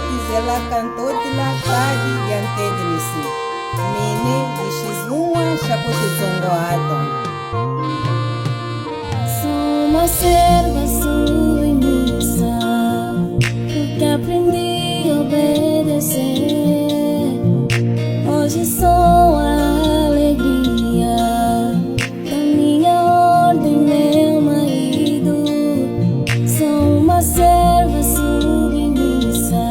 karaoke ela cantou de la tarde diante de mim. Mine de x1 chacote zongoada. Sou uma serva submissa, porque aprendi a obedecer. Hoje sou a alegria da minha ordem, meu marido. Sou uma serva submissa,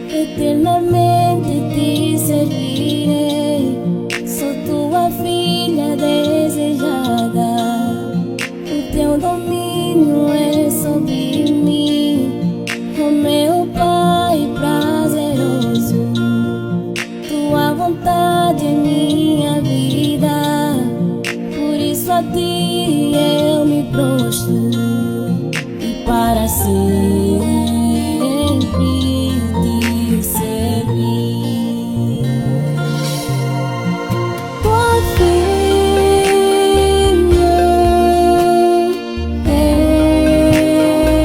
eternamente te servirei. Sou tua filha desejada, o teu domínio é sobre mim, oh meu Pai prazeroso. Tua vontade é minha vida, por isso a ti eu me prostro e para sempre te servir. Tua filha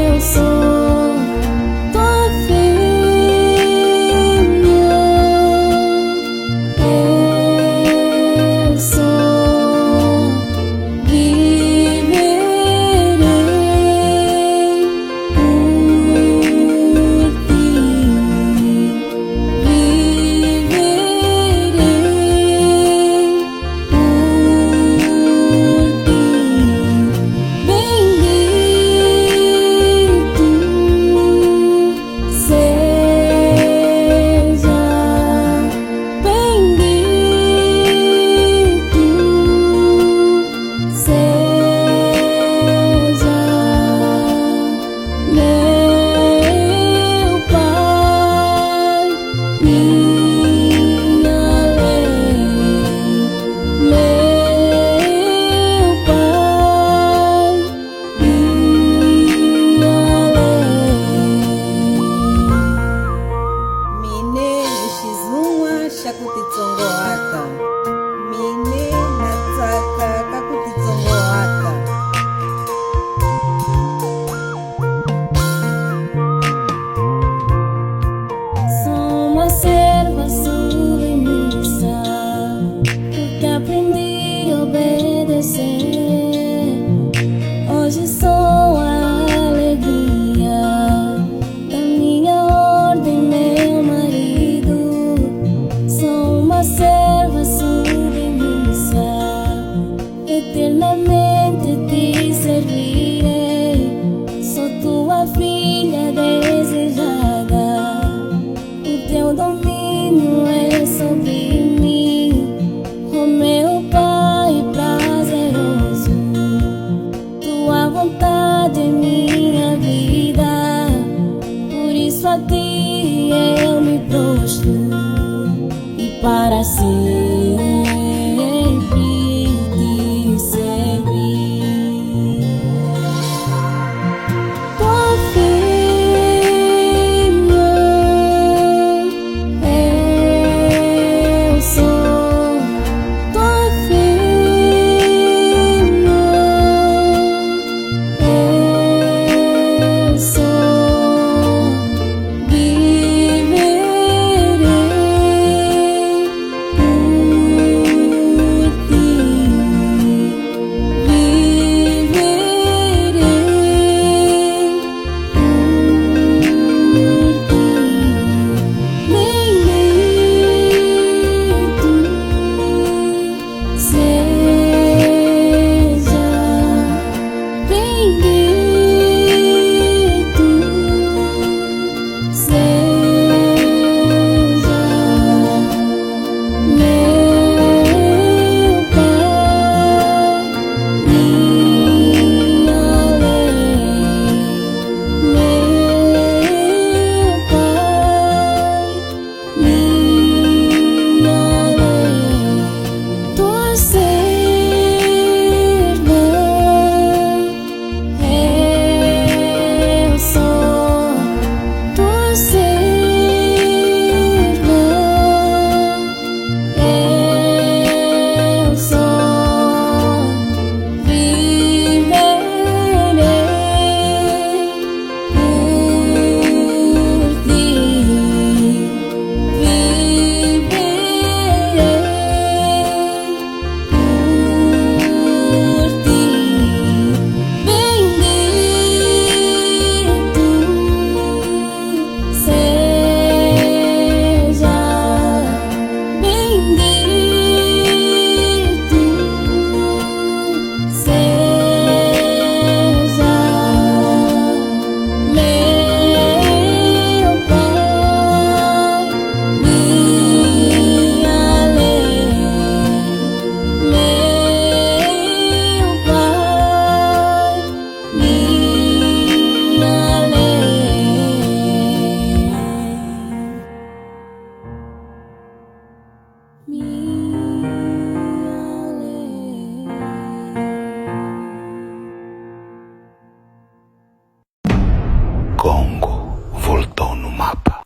eu sou, tua filha eu sou. Viverei por ti, viverei por ti. Bendito seja, bendito seja meu Pai, minha lei, meu Pai, minha lei. Mine de x1 chacote zongoada. Mine na tsaka kakuti zongoada. Sou uma serva submissa, porque aprendi a obedecer. Hoje sou a alegria da minha ordem, meu marido. Sou uma serva submissa, eternamente te servirei. Sou tua filha desejada, o teu domínio é sobre mim, oh meu Pai prazeroso. Tua vontade é minha vida, por isso a ti eu me prostro e para sempre te servir. Congo voltou no mapa.